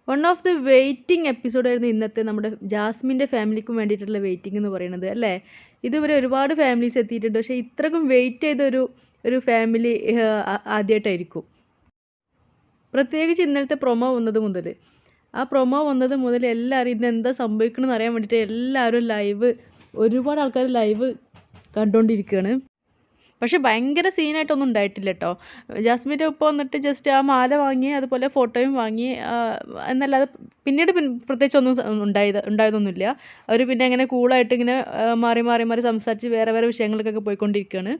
One of the waiting എപ്പിസോഡായിരുന്നു ഇന്നത്തെ നമ്മുടെ ജാസ്മിൻ്റെ ഫാമിലിക്കും വേണ്ടിയിട്ടുള്ള വെയിറ്റിംഗ് എന്ന് പറയുന്നത് അല്ലേ. ഇതുവരെ ഒരുപാട് ഫാമിലീസ് എത്തിയിട്ടുണ്ട്, പക്ഷേ ഇത്രക്കും വെയിറ്റ് ചെയ്തൊരു ഒരു ഫാമിലി ആദ്യമായിട്ടായിരിക്കും. പ്രത്യേകിച്ച് ഇന്നലത്തെ പ്രൊമോ വന്നത് മുതൽ എല്ലാവരും ഇന്ന് എന്താ സംഭവിക്കണമെന്ന് അറിയാൻ വേണ്ടിയിട്ട് എല്ലാവരും ഒരുപാട് ആൾക്കാർ ലൈവ് കണ്ടുകൊണ്ടിരിക്കുകയാണ്. പക്ഷേ ഭയങ്കര സീനായിട്ടൊന്നും ഉണ്ടായിട്ടില്ല കേട്ടോ. ജാസ്മിൻ്റെ ഉപ്പ വന്നിട്ട് ജസ്റ്റ് ആ മാല വാങ്ങി, അതുപോലെ ഫോട്ടോയും വാങ്ങി എന്നല്ലാതെ പിന്നീട് പ്രത്യേകിച്ചൊന്നും ഉണ്ടായതൊന്നുമില്ല. അവർ പിന്നെ അങ്ങനെ കൂളായിട്ട് ഇങ്ങനെ മാറി മാറി മാറി സംസാരിച്ച് വേറെ വേറെ വിഷയങ്ങൾക്കൊക്കെ പോയിക്കൊണ്ടിരിക്കുകയാണ്.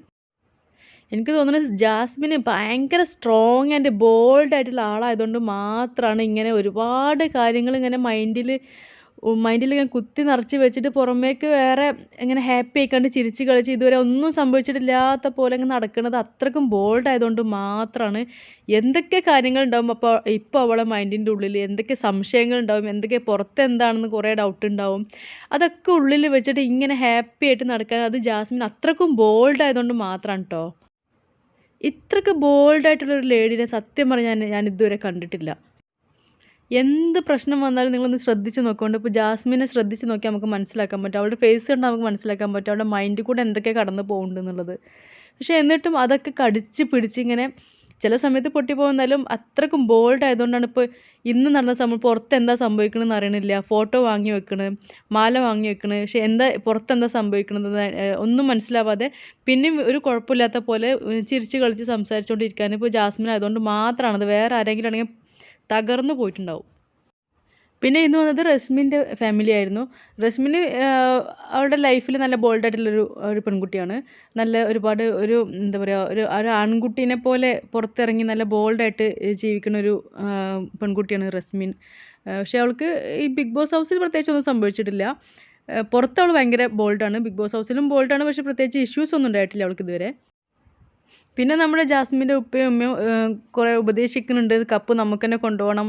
എനിക്ക് തോന്നുന്നത് ജാസ്മിന് ഭയങ്കര സ്ട്രോങ് ആൻഡ് ബോൾഡ് ആയിട്ടുള്ള ആളായതുകൊണ്ട് മാത്രമാണ് ഇങ്ങനെ ഒരുപാട് കാര്യങ്ങൾ ഇങ്ങനെ മൈൻഡിൽ ഇങ്ങനെ കുത്തി നിറച്ച് വെച്ചിട്ട് പുറമേക്ക് വേറെ ഇങ്ങനെ ഹാപ്പി ആയിക്കാണ്ട് ചിരിച്ച് കളിച്ച് ഇതുവരെ ഒന്നും സംഭവിച്ചിട്ടില്ലാത്ത പോലെ ഇങ്ങനെ നടക്കുന്നത് അത്രക്കും ബോൾഡ് ആയതുകൊണ്ട് മാത്രമാണ്. എന്തൊക്കെ കാര്യങ്ങളുണ്ടാവും ഇപ്പോൾ അവളെ മൈൻഡിൻ്റെ ഉള്ളിൽ, എന്തൊക്കെ സംശയങ്ങളുണ്ടാവും, എന്തൊക്കെ പുറത്ത് എന്താണെന്ന് കുറേ ഡൗട്ട് ഉണ്ടാവും. അതൊക്കെ ഉള്ളിൽ വെച്ചിട്ട് ഇങ്ങനെ ഹാപ്പി ആയിട്ട് നടക്കാൻ അത് ജാസ്മിൻ അത്രക്കും ബോൾഡ് ആയതുകൊണ്ട് മാത്രമാണ് കേട്ടോ. ഇത്രയ്ക്ക് ബോൾഡായിട്ടുള്ളൊരു ലേഡീനെ സത്യം പറഞ്ഞാൽ ഞാൻ ഇതുവരെ കണ്ടിട്ടില്ല. എന്ത് പ്രശ്നം വന്നാലും നിങ്ങളൊന്ന് ശ്രദ്ധിച്ച് നോക്കുകൊണ്ട് ഇപ്പോൾ ജാസ്മിനെ ശ്രദ്ധിച്ച് നോക്കിയാൽ നമുക്ക് മനസ്സിലാക്കാൻ പറ്റും. അവളുടെ ഫേസ് കണ്ടാൽ നമുക്ക് മനസ്സിലാക്കാൻ പറ്റും അവളുടെ മൈൻഡിൽ കൂടെ എന്തൊക്കെ കടന്നു പോകുന്നുണ്ടെന്നുള്ളത്. പക്ഷേ എന്നിട്ടും അതൊക്കെ കടിച്ച് പിടിച്ച് ഇങ്ങനെ ചില സമയത്ത് പൊട്ടിപ്പോകുന്നാലും അത്രക്കും ബോൾഡ് ആയതുകൊണ്ടാണ് ഇപ്പോൾ ഇന്ന് നടന്ന സംഭവം പുറത്ത് എന്താ സംഭവിക്കണമെന്ന് അറിയണില്ല. ഫോട്ടോ വാങ്ങി വെക്കണ്, മാല വാങ്ങി വെക്കണ്, പക്ഷേ പുറത്തെന്താ സംഭവിക്കണത് ഒന്നും മനസ്സിലാവാതെ പിന്നെയും ഒരു കുഴപ്പമില്ലാത്ത പോലെ ചിരിച്ച് കളിച്ച് സംസാരിച്ചുകൊണ്ടിരിക്കാൻ ഇപ്പോൾ ജാസ്മിൻ ആയതുകൊണ്ട് മാത്രമാണത്. വേറെ ആരെങ്കിലും ആണെങ്കിൽ തകർന്നു പോയിട്ടുണ്ടാവും. പിന്നെ ഇന്ന് വന്നത് റസ്മിൻ്റെ ഫാമിലി ആയിരുന്നു. റസ്മിന് അവളുടെ ലൈഫിൽ നല്ല ബോൾഡായിട്ടുള്ളൊരു പെൺകുട്ടിയാണ്. നല്ല ഒരുപാട് എന്താ പറയുക, ഒരു ആൺകുട്ടീനെ പോലെ പുറത്തിറങ്ങി നല്ല ബോൾഡായിട്ട് ജീവിക്കുന്ന ഒരു പെൺകുട്ടിയാണ് റസ്മിൻ. പക്ഷേ അവൾക്ക് ഈ ബിഗ് ബോസ് ഹൗസിൽ പ്രത്യേകിച്ചൊന്നും സംഭവിച്ചിട്ടില്ല. പുറത്ത് അവൾ ഭയങ്കര ബോൾഡാണ്, ബിഗ് ബോസ് ഹൗസിലും ബോൾഡാണ്. പക്ഷേ പ്രത്യേകിച്ച് ഇഷ്യൂസ് ഒന്നും ഉണ്ടായിട്ടില്ല അവൾക്ക് ഇതുവരെ. പിന്നെ നമ്മുടെ ജാസ്മിൻ്റെ ഉപ്പയും ഉമ്മയും കുറേ ഉപദേശിക്കുന്നുണ്ട്, കപ്പ് നമുക്ക് തന്നെ കൊണ്ടുപോകണം,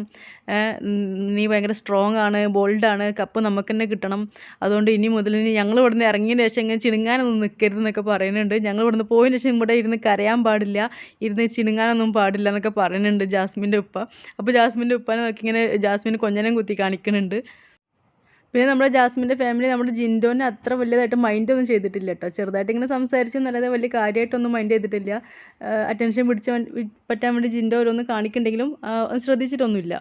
നീ ഭയങ്കര സ്ട്രോങ് ആണ്, ബോൾഡാണ്, കപ്പ് നമുക്ക് തന്നെ കിട്ടണം, അതുകൊണ്ട് ഇനി മുതൽ ഞങ്ങൾ ഇവിടുന്ന് ഇറങ്ങിയതിന് ശേഷം ഇങ്ങനെ ചിണുങ്ങാനൊന്നും നിൽക്കരുത് എന്നൊക്കെ പറയുന്നുണ്ട്. ഞങ്ങൾ ഇവിടുന്ന് പോയതിന് ശേഷം ഇവിടെ ഇരുന്ന് കരയാൻ പാടില്ല, ഇരുന്ന് ചിണുങ്ങാനൊന്നും പാടില്ല എന്നൊക്കെ പറയുന്നുണ്ട് ജാസ്മിൻ്റെ ഉപ്പ. അപ്പോൾ ജാസ്മിൻ്റെ ഉപ്പാനെ നോക്കി ഇങ്ങനെ ജാസ്മിന് കൊഞ്ഞനം കുത്തി കാണിക്കുന്നുണ്ട്. പിന്നെ നമ്മുടെ ജാസ്മിൻ്റെ ഫാമിലി നമ്മുടെ ജിൻഡോനെ അത്ര വലിയതായിട്ട് മൈൻഡൊന്നും ചെയ്തിട്ടില്ല കേട്ടോ. ചെറുതായിട്ട് ഇങ്ങനെ സംസാരിച്ചു എന്നല്ലാതെ വലിയ കാര്യമായിട്ടൊന്നും മൈൻഡ് ചെയ്തിട്ടില്ല. അറ്റൻഷൻ പറ്റാൻ വേണ്ടി ജിൻഡോ ഓരോന്ന് കാണിക്കുന്നുണ്ടെങ്കിലും ശ്രദ്ധിച്ചിട്ടൊന്നുമില്ല.